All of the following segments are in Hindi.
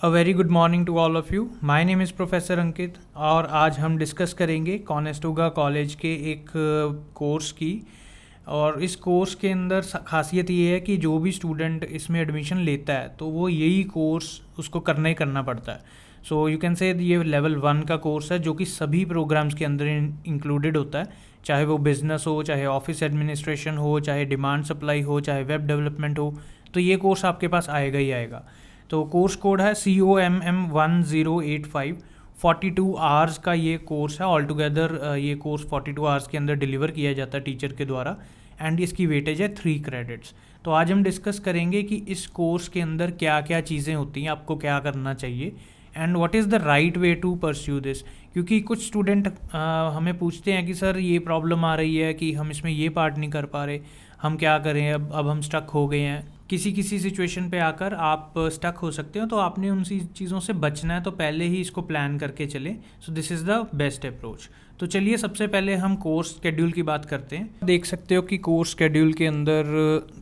A very good morning to all of you. My name is professor Ankit और आज हम डिस्कस करेंगे कॉनेस्टोगा कॉलेज के एक कोर्स की। और इस कोर्स के अंदर खासियत ये है कि जो भी स्टूडेंट इसमें एडमिशन लेता है तो वो यही कोर्स उसको करना ही करना पड़ता है। सो यू कैन से ये लेवल 1 का कोर्स है जो कि सभी प्रोग्राम्स के अंदर इंक्लूडेड होता है, चाहे वो बिज़नेस हो, चाहे ऑफिस एडमिनिस्ट्रेशन हो, चाहे डिमांड सप्लाई हो, चाहे वेब डेवलपमेंट हो, तो ये कोर्स आपके पास आएगा ही आएगा। तो कोर्स कोड है COMM1085। 42 आवर्स का ये कोर्स है। ऑल टुगेदर ये कोर्स 42 आवर्स के अंदर डिलीवर किया जाता है टीचर के द्वारा एंड इसकी वेटेज है 3 क्रेडिट्स। तो आज हम डिस्कस करेंगे कि इस कोर्स के अंदर क्या क्या चीज़ें होती हैं, आपको क्या करना चाहिए and what is the right way to pursue this. क्योंकि कुछ स्टूडेंट हमें पूछते हैं कि सर ये प्रॉब्लम आ रही है कि हम इसमें ये पार्ट नहीं कर पा रहे, हम क्या करें, अब हम स्टक हो गए हैं। किसी सिचुएशन पे आकर आप स्टक हो सकते हो, तो आपने उन चीज़ों से बचना है, तो पहले ही इसको प्लान करके चलें। So this is the best approach. तो चलिए सबसे पहले हम कोर्स शेड्यूल की बात करते हैं। देख सकते हो कि कोर्स शेड्यूल के अंदर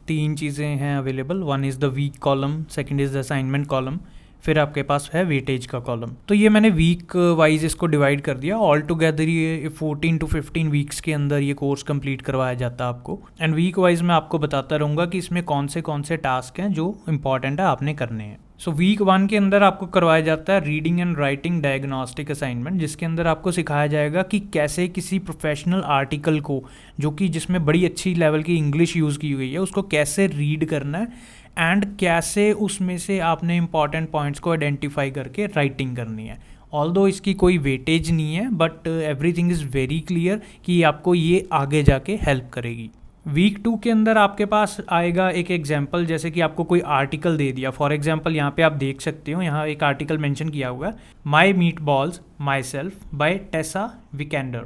3 चीज़ें हैं available. One is the week column, second is the assignment column, फिर आपके पास है वेटेज का कॉलम। तो ये मैंने वीक वाइज इसको डिवाइड कर दिया। ऑल टुगेदर ये 14 to 15 वीक्स के अंदर ये कोर्स कंप्लीट करवाया जाता है आपको। एंड वीक वाइज मैं आपको बताता रहूँगा कि इसमें कौन से टास्क हैं जो इंपॉर्टेंट है आपने करने हैं। सो वीक 1 के अंदर आपको करवाया जाता है reading and writing diagnostic assignment, जिसके अंदर आपको सिखाया जाएगा कि कैसे किसी प्रोफेशनल आर्टिकल को, जो कि जिसमें बड़ी अच्छी लेवल की इंग्लिश यूज़ की हुई है, उसको कैसे रीड करना है एंड कैसे उसमें से आपने इंपॉर्टेंट पॉइंट्स को आइडेंटिफाई करके राइटिंग करनी है। ऑल्दो इसकी कोई वेटेज नहीं है, but everything is very clear कि आपको ये आगे जाके हेल्प करेगी। वीक 2 के अंदर आपके पास आएगा एक एग्जाम्पल, जैसे कि आपको कोई आर्टिकल दे दिया। फॉर एग्जाम्पल यहाँ पे आप देख सकते हो, यहाँ एक आर्टिकल मेंशन किया हुआ है, my meatballs myself by Tessa Vikander.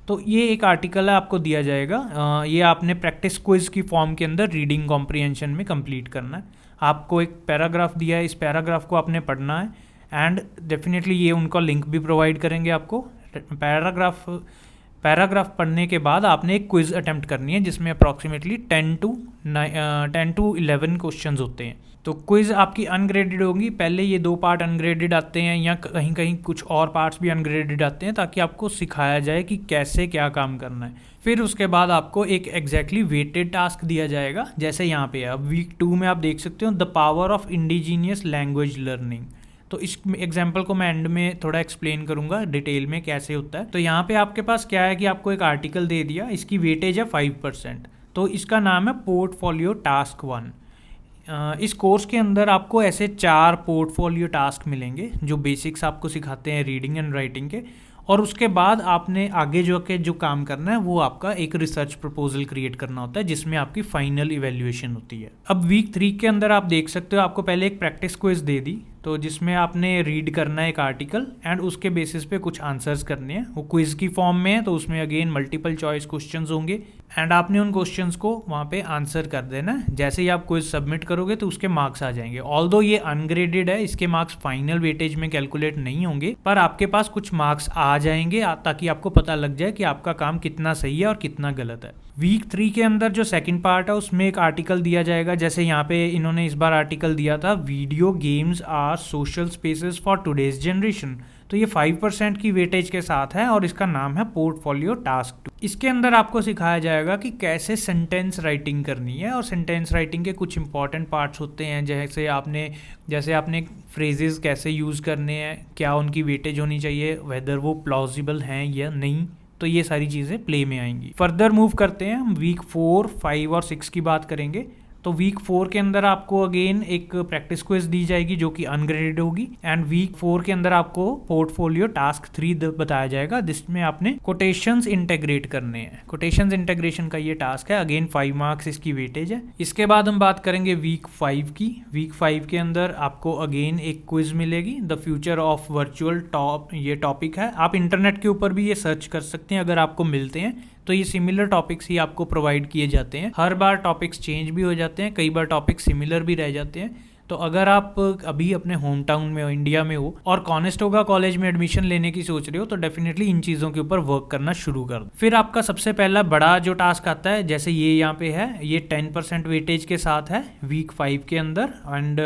तो ये एक आर्टिकल है, आपको दिया जाएगा। ये आपने प्रैक्टिस क्विज की फॉर्म के अंदर रीडिंग कॉम्प्रिहेंशन में कंप्लीट करना है। आपको एक पैराग्राफ दिया है, इस पैराग्राफ को आपने पढ़ना है एंड डेफिनेटली ये उनका लिंक भी प्रोवाइड करेंगे आपको। पैराग्राफ पढ़ने के बाद आपने एक क्विज़ अटैम्प्ट करनी है, जिसमें अप्रॉक्सीमेटली 10 to 11 क्वेश्चंस होते हैं। तो क्विज़ आपकी अनग्रेडेड होगी। पहले ये 2 पार्ट अनग्रेडेड आते हैं, या कहीं कहीं कुछ और पार्ट्स भी अनग्रेडेड आते हैं, ताकि आपको सिखाया जाए कि कैसे क्या काम करना है। फिर उसके बाद आपको एक एग्जैक्टली वेटेड टास्क दिया जाएगा, जैसे यहाँ पे है। अब वीक 2 में आप देख सकते हो the power of indigenous language learning. तो इस एग्जाम्पल को मैं एंड में थोड़ा एक्सप्लेन करूंगा डिटेल में कैसे होता है। तो यहाँ पे आपके पास क्या है कि आपको एक आर्टिकल दे दिया, इसकी वेटेज है 5%। तो इसका नाम है पोर्टफोलियो टास्क 1। इस कोर्स के अंदर आपको ऐसे 4 पोर्टफोलियो टास्क मिलेंगे जो बेसिक्स आपको सिखाते हैं रीडिंग एंड राइटिंग के। और उसके बाद आपने आगे जो काम करना है वो आपका एक रिसर्च प्रपोजल क्रिएट करना होता है, जिसमें आपकी फाइनल इवैल्यूएशन होती है। अब वीक 3 के अंदर आप देख सकते हो, आपको पहले एक प्रैक्टिस क्विज दे दी, तो जिसमें आपने रीड करना है एक आर्टिकल एंड उसके बेसिस पे कुछ आंसर्स करने हैं। वो क्विज की फॉर्म में है, तो उसमें अगेन मल्टीपल चॉइस क्वेश्चंस होंगे एंड आपने उन क्वेश्चंस को वहाँ पे आंसर कर देना है। जैसे ही आप क्विज सबमिट करोगे तो उसके मार्क्स आ जाएंगे। ऑल्दो ये अनग्रेडेड है, इसके मार्क्स फाइनल वेटेज में कैलकुलेट नहीं होंगे, पर आपके पास कुछ मार्क्स आ जाएंगे ताकि आपको पता लग जाए कि आपका काम कितना सही है और कितना गलत है। वीक 3 के अंदर जो सेकंड पार्ट है उसमें एक आर्टिकल दिया जाएगा, जैसे यहाँ पे इन्होंने इस बार आर्टिकल दिया था video games are social spaces for today's generation. तो ये 5% की वेटेज के साथ है और इसका नाम है पोर्टफोलियो टास्क 2। इसके अंदर आपको सिखाया जाएगा कि कैसे सेंटेंस राइटिंग करनी है, और सेंटेंस राइटिंग के कुछ इंपॉर्टेंट पार्ट्स होते हैं, जैसे आपने फ्रेजेस कैसे यूज़ करने हैं, क्या उनकी वेटेज होनी चाहिए, वेदर वो प्लॉजिबल हैं या नहीं। तो ये सारी चीज़ें प्ले में आएंगी। फर्दर मूव करते हैं, हम वीक 4, 5 और 6 की बात करेंगे। तो वीक 4 के अंदर आपको अगेन एक प्रैक्टिस क्विज दी जाएगी जो कि अनग्रेडेड होगी एंड वीक 4 के अंदर आपको पोर्टफोलियो टास्क 3 बताया जाएगा, जिसमें आपने कोटेशंस इंटेग्रेट करने हैं। कोटेशंस इंटेग्रेशन का ये टास्क है, अगेन 5 मार्क्स इसकी वेटेज है। इसके बाद हम बात करेंगे वीक 5 की। वीक 5 के अंदर आपको अगेन एक क्विज मिलेगी, द फ्यूचर ऑफ वर्चुअल ये टॉपिक है। आप इंटरनेट के ऊपर भी ये सर्च कर सकते हैं, अगर आपको मिलते हैं तो ये सिमिलर टॉपिक्स ही आपको प्रोवाइड किए जाते हैं। हर बार टॉपिक्स चेंज भी हो जाते हैं, कई बार टॉपिक्स सिमिलर भी रह जाते हैं। तो अगर आप अभी अपने होम टाउन में हो, इंडिया में हो और कॉनेस्टोगा कॉलेज में एडमिशन लेने की सोच रहे हो, तो डेफिनेटली इन चीज़ों के ऊपर वर्क करना शुरू कर दो। फिर आपका सबसे पहला बड़ा जो टास्क आता है, जैसे ये यहाँ पे है, ये 10% वेटेज के साथ है वीक 5 के अंदर एंड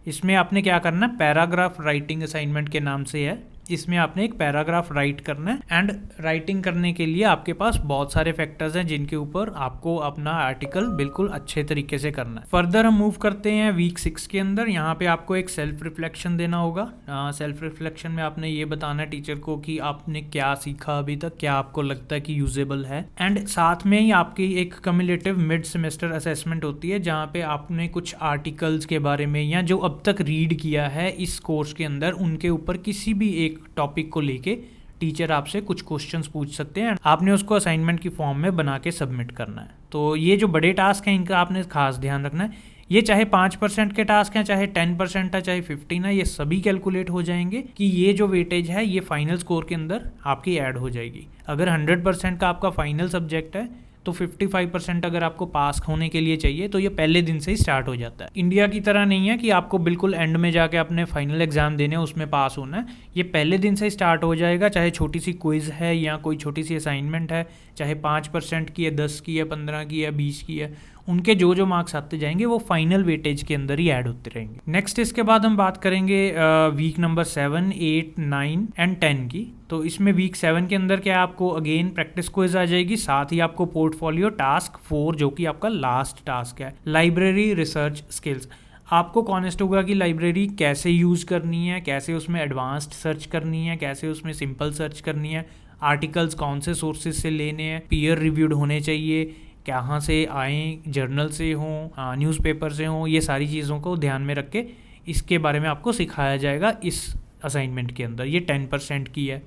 इसमें आपने क्या करना है, पैराग्राफ राइटिंग असाइनमेंट के नाम से है। इसमें आपने एक पैराग्राफ राइट करना है एंड राइटिंग करने के लिए आपके पास बहुत सारे फैक्टर्स हैं जिनके ऊपर आपको अपना आर्टिकल बिल्कुल अच्छे तरीके से करना है। फर्दर हम मूव करते हैं वीक 6 के अंदर। यहाँ पे आपको एक सेल्फ रिफ्लेक्शन देना होगा। सेल्फ रिफ्लेक्शन में आपने ये बताना है टीचर को कि आपने क्या सीखा अभी तक, क्या आपको लगता है कि यूजेबल है, एंड साथ में ही आपकी एक कम्युलेटिव मिड सेमेस्टर असेसमेंट होती है जहाँ पे आपने कुछ आर्टिकल्स के बारे में या जो अब तक रीड किया है इस कोर्स के अंदर उनके ऊपर किसी भी एक टॉपिक को लेके टीचर आपसे कुछ क्वेश्चंस पूछ सकते हैं। आपने उसको असाइनमेंट की फॉर्म में बना के सबमिट करना है। तो ये जो बड़े टास्क हैं इनका आपने खास ध्यान रखना है। ये चाहे 5% के टास्क हैं, चाहे 10% है, चाहे 15 है, ये सभी कैलकुलेट हो जाएंगे कि ये जो वेटेज है ये फाइनल स्कोर के अंदर आपकी ऐड हो जाएगी। अगर 100% का आपका फाइनल सब्जेक्ट है तो 55% अगर आपको पास होने के लिए चाहिए तो ये पहले दिन से ही स्टार्ट हो जाता है। इंडिया की तरह नहीं है कि आपको बिल्कुल एंड में जाके अपने फाइनल एग्जाम देने उसमें पास होना है। ये पहले दिन से ही स्टार्ट हो जाएगा, चाहे छोटी सी क्विज है या कोई छोटी सी असाइनमेंट है, चाहे 5% की है, 10 की है, 15 की है, 20 की है, उनके जो जो मार्क्स आते जाएंगे वो फाइनल वेटेज के अंदर ही ऐड होते रहेंगे। नेक्स्ट इसके बाद हम बात करेंगे वीक नंबर 7, 8, 9 एंड 10 की। तो इसमें वीक 7 के अंदर क्या आपको अगेन प्रैक्टिस क्विज आ जाएगी, साथ ही आपको पोर्टफोलियो टास्क 4 जो कि आपका लास्ट टास्क है, लाइब्रेरी रिसर्च स्किल्स। आपको कॉनेस्ट होगा कि लाइब्रेरी कैसे यूज़ करनी है, कैसे उसमें एडवांस्ड सर्च करनी है, कैसे उसमें सिंपल सर्च करनी है, आर्टिकल्स कौन से सोर्सेज से लेने हैं, पीयर रिव्यूड होने चाहिए, कहाँ से आए, जर्नल से हों, न्यूज़पेपर से हों, ये सारी चीज़ों को ध्यान में रख के इसके बारे में आपको सिखाया जाएगा इस असाइनमेंट के अंदर। ये 10% की है।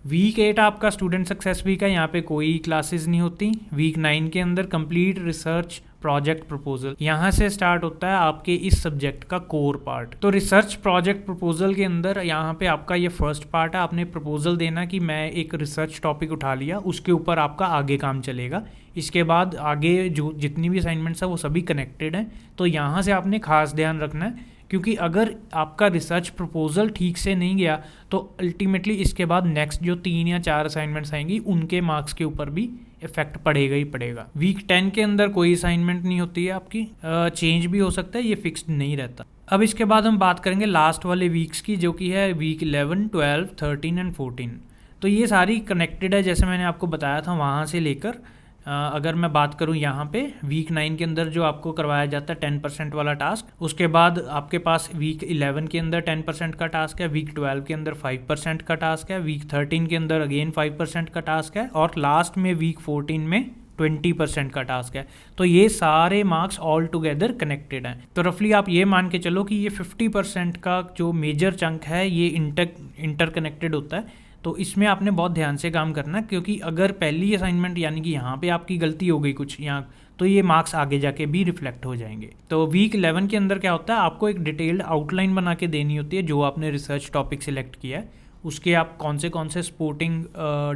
वीक 8 आपका स्टूडेंट सक्सेस वीक है, यहाँ पे कोई क्लासेस नहीं होती। वीक 9 के अंदर कंप्लीट रिसर्च प्रोजेक्ट प्रपोजल, यहाँ से स्टार्ट होता है आपके इस सब्जेक्ट का कोर पार्ट। तो रिसर्च प्रोजेक्ट प्रपोजल के अंदर यहाँ पे आपका ये फर्स्ट पार्ट है। आपने प्रपोजल देना कि मैं एक रिसर्च टॉपिक उठा लिया, उसके ऊपर आपका आगे काम चलेगा। इसके बाद आगे जो जितनी भी असाइनमेंट्स है वो सभी कनेक्टेड हैं। तो यहाँ से आपने खास ध्यान रखना है, क्योंकि अगर आपका रिसर्च प्रपोजल ठीक से नहीं गया तो अल्टीमेटली इसके बाद नेक्स्ट जो 3 या 4 असाइनमेंट्स आएंगी उनके मार्क्स के ऊपर भी इफेक्ट पड़ेगा ही पड़ेगा। वीक 10 के अंदर कोई असाइनमेंट नहीं होती है आपकी, चेंज भी हो सकता है, ये फिक्स्ड नहीं रहता। अब इसके बाद हम बात करेंगे लास्ट वाले वीक्स की, जो कि है वीक 11, 12, 13 एंड 14। तो ये सारी कनेक्टेड है, जैसे मैंने आपको बताया था वहाँ से लेकर अगर मैं बात करूं यहाँ पे वीक 9 के अंदर जो आपको करवाया जाता है 10% वाला टास्क, उसके बाद आपके पास वीक 11 के अंदर 10% का टास्क है, वीक 12 के अंदर 5% का टास्क है, वीक 13 के अंदर अगेन 5% का टास्क है, और लास्ट में वीक 14 में 20% का टास्क है। तो ये सारे मार्क्स ऑल टुगेदर कनेक्टेड हैं। तो रफली आप ये मान के चलो कि ये 50% का जो मेजर चंक है ये इंटर कनेक्टेड होता है। तो इसमें आपने बहुत ध्यान से काम करना, क्योंकि अगर पहली असाइनमेंट यानी कि यहाँ पे आपकी गलती हो गई कुछ यहाँ, तो ये मार्क्स आगे जाके भी रिफ्लेक्ट हो जाएंगे। तो वीक 11 के अंदर क्या होता है, आपको एक डिटेल्ड आउटलाइन बना के देनी होती है जो आपने रिसर्च टॉपिक सिलेक्ट किया है, उसके आप कौन से सपोर्टिंग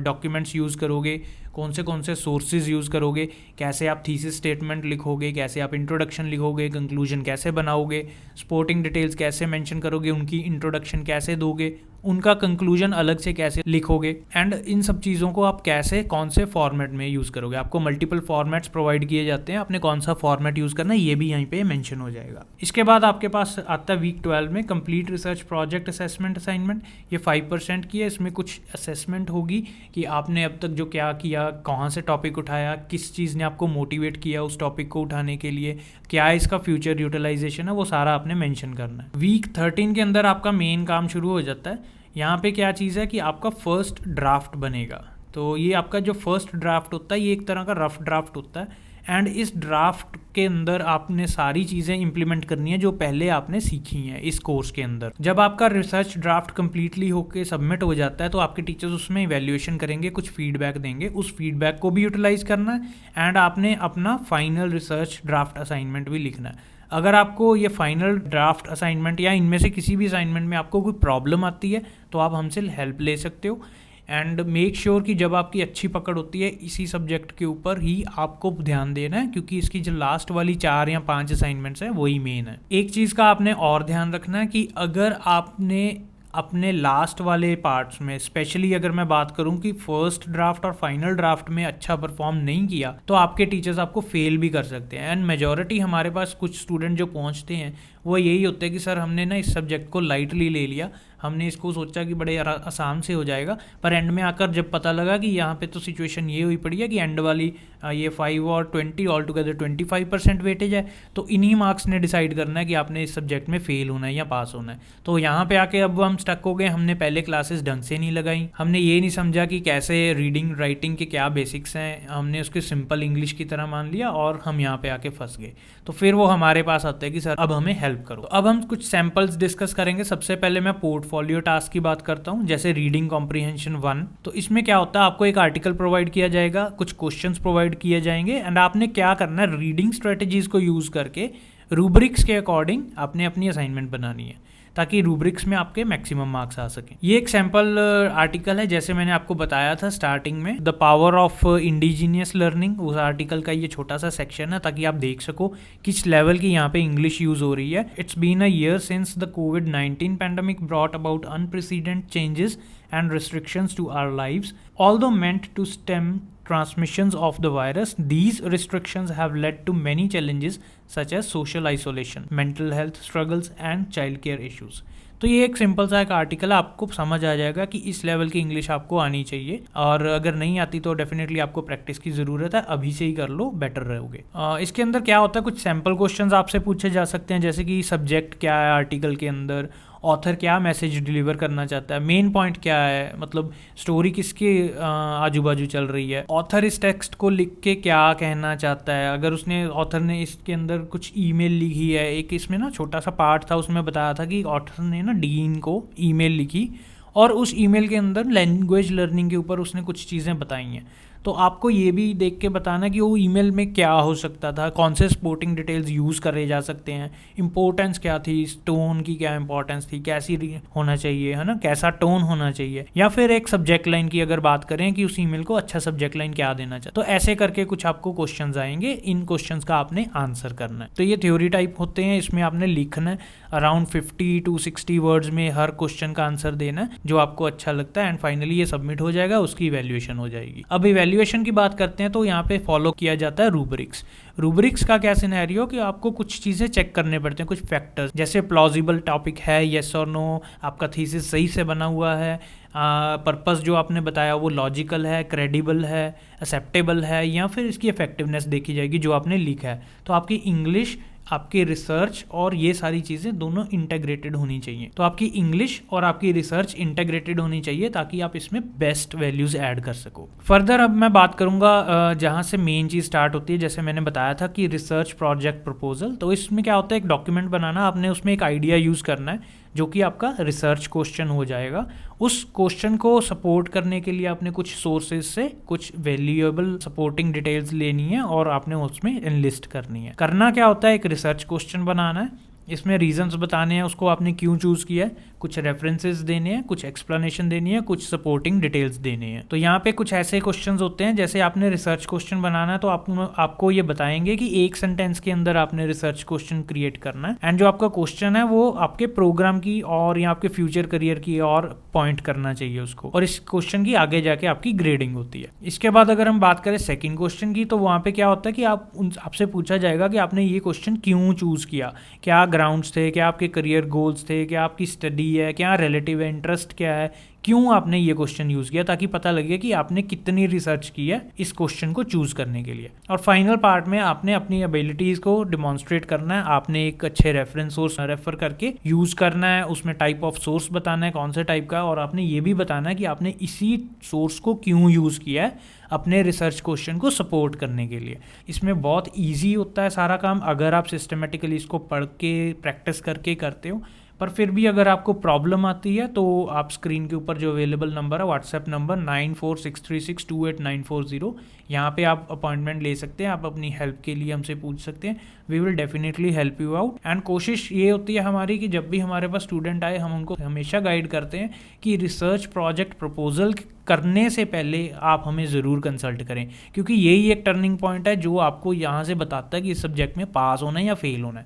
डॉक्यूमेंट्स यूज़ करोगे, कौन से सोर्सेज यूज़ करोगे, कैसे आप थीसिस स्टेटमेंट लिखोगे, कैसे आप इंट्रोडक्शन लिखोगे, कंक्लूजन कैसे बनाओगे, सपोर्टिंग डिटेल्स कैसे मेंशन करोगे, उनकी इंट्रोडक्शन कैसे दोगे, उनका कंक्लूजन अलग से कैसे लिखोगे, एंड इन सब चीज़ों को आप कैसे कौन से फॉर्मेट में यूज़ करोगे। आपको मल्टीपल फॉर्मेट्स प्रोवाइड किए जाते हैं, आपने कौन सा फॉर्मेट यूज़ करना है ये भी यहीं पे मेंशन हो जाएगा। इसके बाद आपके पास आता है वीक 12 में complete research project assessment assignment. ये 5% की है, इसमें कुछ असेसमेंट होगी कि आपने अब तक जो क्या किया, कहाँ से टॉपिक उठाया, किस चीज़ ने आपको मोटिवेट किया उस टॉपिक को उठाने के लिए, क्या इसका फ्यूचर यूटिलाइजेशन है, वो सारा आपने मेंशन करना है। वीक 13 के अंदर आपका मेन काम शुरू हो जाता है। यहाँ पे क्या चीज़ है कि आपका फर्स्ट ड्राफ्ट बनेगा। तो ये आपका जो फर्स्ट ड्राफ्ट होता है ये एक तरह का रफ ड्राफ्ट होता है, एंड इस ड्राफ्ट के अंदर आपने सारी चीज़ें इंप्लीमेंट करनी है जो पहले आपने सीखी हैं इस कोर्स के अंदर। जब आपका रिसर्च ड्राफ्ट कंप्लीटली होके सबमिट हो जाता है तो आपके टीचर्स उसमें इवैल्यूएशन करेंगे, कुछ फीडबैक देंगे, उस फीडबैक को भी यूटिलाइज करना है, एंड आपने अपना फाइनल रिसर्च ड्राफ्ट असाइनमेंट भी लिखना है। अगर आपको ये फाइनल ड्राफ्ट असाइनमेंट या इनमें से किसी भी असाइनमेंट में आपको कोई प्रॉब्लम आती है तो आप हमसे हेल्प ले सकते हो, एंड मेक श्योर कि जब आपकी अच्छी पकड़ होती है इसी सब्जेक्ट के ऊपर ही आपको ध्यान देना है, क्योंकि इसकी जो लास्ट वाली 4 या 5 असाइनमेंट्स हैं वही मेन है। एक चीज़ का आपने और ध्यान रखना है कि अगर आपने अपने लास्ट वाले पार्ट्स में, स्पेशली अगर मैं बात करूं कि फर्स्ट ड्राफ्ट और फाइनल ड्राफ्ट में अच्छा परफॉर्म नहीं किया तो आपके टीचर्स आपको फेल भी कर सकते हैं। एंड मेजॉरिटी हमारे पास कुछ स्टूडेंट जो पहुंचते हैं वो यही होता है कि सर हमने ना इस सब्जेक्ट को लाइटली ले लिया, हमने इसको सोचा कि बड़े आसान से हो जाएगा, पर एंड में आकर जब पता लगा कि यहाँ पे तो सिचुएशन ये हुई पड़ी है कि एंड वाली ये 5 और 20 ऑल टुगेदर 25% वेटेज है, तो इन्हीं मार्क्स ने डिसाइड करना है कि आपने इस सब्जेक्ट में फेल होना है या पास होना है। तो यहाँ पे आके अब हम स्टक हो गए, हमने पहले क्लासेस ढंग से नहीं लगाई, हमने ये नहीं समझा कि कैसे रीडिंग राइटिंग के क्या बेसिक्स हैं, हमने उसके सिंपल इंग्लिश की तरह मान लिया और हम यहाँ पे आके फंस गए। तो फिर वो हमारे पास आता है कि सर अब हमें हेल्प करो। तो अब हम कुछ सैम्पल्स डिस्कस करेंगे। सबसे पहले मैं पोर्टफोलियो टास्क की बात करता हूँ, जैसे रीडिंग कॉम्प्रिहेंशन 1। तो इसमें क्या होता है, आपको एक आर्टिकल प्रोवाइड किया जाएगा, कुछ क्वेश्चंस प्रोवाइड किए जाएंगे एंड आपने क्या करना है, रीडिंग स्ट्रेटजीज को यूज़ करके रूब्रिक्स के अकॉर्डिंग आपने अपनी असाइनमेंट बनानी है ताकि रूब्रिक्स में आपके मैक्सिमम मार्क्स आ सकें। ये एक सैम्पल आर्टिकल है, जैसे मैंने आपको बताया था स्टार्टिंग में, the power of indigenous learning, उस आर्टिकल का ये छोटा सा सेक्शन है ताकि आप देख सको किस लेवल की यहाँ पे इंग्लिश यूज हो रही है। It's been a year since the कोविड-19 pandemic brought about unprecedented changes and restrictions to our lives. Although meant to stem transmissions of the virus, these restrictions have led to many challenges such as social isolation, mental health struggles and childcare issues. तो ये एक सिंपल सा एक आर्टिकल है, आपको समझ आ जाएगा कि इस लेवल की इंग्लिश आपको आनी चाहिए, और अगर नहीं आती तो डेफिनेटली आपको प्रैक्टिस की ज़रूरत है, अभी से ही कर लो, बेटर रहोगे। इसके अंदर क्या होता है, कुछ सैम्पल क्वेश्चंस आपसे पूछे जा सकते हैं, जैसे कि सब्जेक्ट क्या है आर्टिकल के अंदर, ऑथर क्या मैसेज डिलीवर करना चाहता है, मेन पॉइंट क्या है, मतलब स्टोरी किसके आजू बाजू चल रही है, ऑथर इस टेक्स्ट को लिख के क्या कहना चाहता है, अगर उसने ऑथर ने इसके अंदर कुछ ईमेल लिखी है, एक इसमें ना छोटा सा पार्ट था उसमें बताया था कि ऑथर ने ना डीन को ईमेल लिखी और उस ईमेल के अंदर लैंग्वेज लर्निंग के ऊपर उसने कुछ चीज़ें बताई हैं, तो आपको ये भी देख के बताना कि वो ईमेल में क्या हो सकता था, कौन से सपोर्टिंग डिटेल्स यूज़ करे जा सकते हैं, इंपॉर्टेंस क्या थी, टोन की क्या इंपॉर्टेंस थी, कैसी होना चाहिए, है ना, कैसा टोन होना चाहिए, या फिर एक सब्जेक्ट लाइन की अगर बात करें कि उस ईमेल को अच्छा सब्जेक्ट लाइन क्या देना चाहिए। तो ऐसे करके कुछ आपको क्वेश्चंस आएंगे, इन क्वेश्चंस का आपने आंसर करना है। तो ये थ्योरी टाइप होते हैं, इसमें आपने लिखना है अराउंड 50 to 60 वर्ड्स में हर क्वेश्चन का आंसर देना है जो आपको अच्छा लगता है, एंड फाइनली ये सबमिट हो जाएगा, उसकी इवैल्यूएशन हो जाएगी। अब इवैल्यूएशन की बात करते हैं तो यहाँ पे फॉलो किया जाता है रूब्रिक्स। रूब्रिक्स का क्या सिनेरियो कि आपको कुछ चीज़ें चेक करने पड़ते हैं, कुछ फैक्टर्स, जैसे प्लॉजिबल टॉपिक है, येस और नो, आपका थीसिस सही से बना हुआ है, पर्पस जो आपने बताया वो लॉजिकल है, क्रेडिबल है, एक्सेप्टेबल है, या फिर इसकी इफेक्टिवनेस देखी जाएगी जो आपने लिखा है। तो आपकी इंग्लिश, आपकी रिसर्च और ये सारी चीज़ें दोनों इंटेग्रेटेड होनी चाहिए। तो आपकी इंग्लिश और आपकी रिसर्च इंटेग्रेटेड होनी चाहिए ताकि आप इसमें बेस्ट वैल्यूज़ ऐड कर सको। फर्दर अब मैं बात करूँगा जहाँ से मेन चीज़ स्टार्ट होती है, जैसे मैंने बताया था कि रिसर्च प्रोजेक्ट प्रपोजल। तो इसमें क्या होता है, एक डॉक्यूमेंट बनाना, आपने उसमें एक आइडिया यूज़ करना है जो कि आपका रिसर्च क्वेश्चन हो जाएगा। उस क्वेश्चन को सपोर्ट करने के लिए आपने कुछ सोर्सेज से कुछ वैल्यूएबल सपोर्टिंग डिटेल्स लेनी है और आपने उसमें एनलिस्ट करनी है। करना क्या होता है, एक रिसर्च क्वेश्चन बनाना है, इसमें रीजंस बताने हैं उसको आपने क्यों चूज़ किया है, कुछ रेफरेंसेस देने हैं, कुछ एक्सप्लेनेशन देनी है, कुछ सपोर्टिंग डिटेल्स देने हैं। तो यहाँ पे कुछ ऐसे क्वेश्चंस होते हैं, जैसे आपने रिसर्च क्वेश्चन बनाना है तो आपको ये बताएंगे कि एक सेंटेंस के अंदर आपने रिसर्च क्वेश्चन क्रिएट करना है, एंड जो आपका क्वेश्चन है वो आपके प्रोग्राम की और या आपके फ्यूचर करियर की और पॉइंट करना चाहिए उसको, और इस क्वेश्चन की आगे जाके आपकी ग्रेडिंग होती है। इसके बाद अगर हम बात करें सेकेंड क्वेश्चन की, तो वहाँ पे क्या होता है कि आपसे पूछा जाएगा कि आपने ये क्वेश्चन क्यों चूज़ किया, क्या ग्राउंड्स थे, क्या आपके करियर गोल्स थे, क्या आपकी स्टडी है, क्या रिलेटिव इंटरेस्ट क्या है, क्यों आपने ये क्वेश्चन यूज़ किया, ताकि पता लगे कि आपने कितनी रिसर्च की है इस क्वेश्चन को चूज़ करने के लिए। और फाइनल पार्ट में आपने अपनी एबिलिटीज़ को डिमॉन्स्ट्रेट करना है, आपने एक अच्छे रेफरेंस सोर्स रेफर करके यूज़ करना है, उसमें टाइप ऑफ सोर्स बताना है कौन से टाइप का, और आपने ये भी बताना है कि आपने इसी सोर्स को क्यों यूज़ किया है अपने रिसर्च क्वेश्चन को सपोर्ट करने के लिए। इसमें बहुत ईजी होता है सारा काम अगर आप सिस्टमेटिकली इसको पढ़ के प्रैक्टिस करके करते हो, पर फिर भी अगर आपको प्रॉब्लम आती है तो आप स्क्रीन के ऊपर जो अवेलेबल नंबर है, व्हाट्सएप नंबर 9463628940, यहाँ पे आप अपॉइंटमेंट ले सकते हैं, आप अपनी हेल्प के लिए हमसे पूछ सकते हैं, we will definitely help you out. And कोशिश ये होती है हमारी कि जब भी हमारे पास स्टूडेंट आए हम उनको हमेशा गाइड करते हैं कि रिसर्च प्रोजेक्ट प्रपोजल करने से पहले आप हमें ज़रूर कंसल्ट करें, क्योंकि यही एक टर्निंग पॉइंट है जो आपको यहाँ से बताता है कि इस सब्जेक्ट में पास होना है या फेल होना है।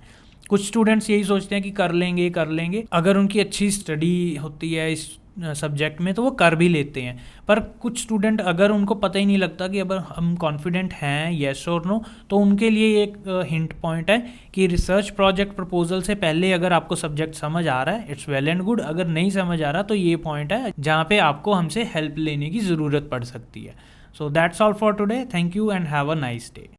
कुछ स्टूडेंट्स यही सोचते हैं कि कर लेंगे, अगर उनकी अच्छी स्टडी होती है, इस सब्जेक्ट में तो वो कर भी लेते हैं। पर कुछ स्टूडेंट अगर उनको पता ही नहीं लगता कि अगर हम कॉन्फिडेंट हैं येस और नो, तो उनके लिए एक हिंट पॉइंट है कि रिसर्च प्रोजेक्ट प्रपोजल से पहले अगर आपको सब्जेक्ट समझ आ रहा है इट्स वेल एंड गुड, अगर नहीं समझ आ रहा तो ये पॉइंट है जहाँ पे आपको हमसे हेल्प लेने की ज़रूरत पड़ सकती है। So that's all for today, thank you and have a nice day.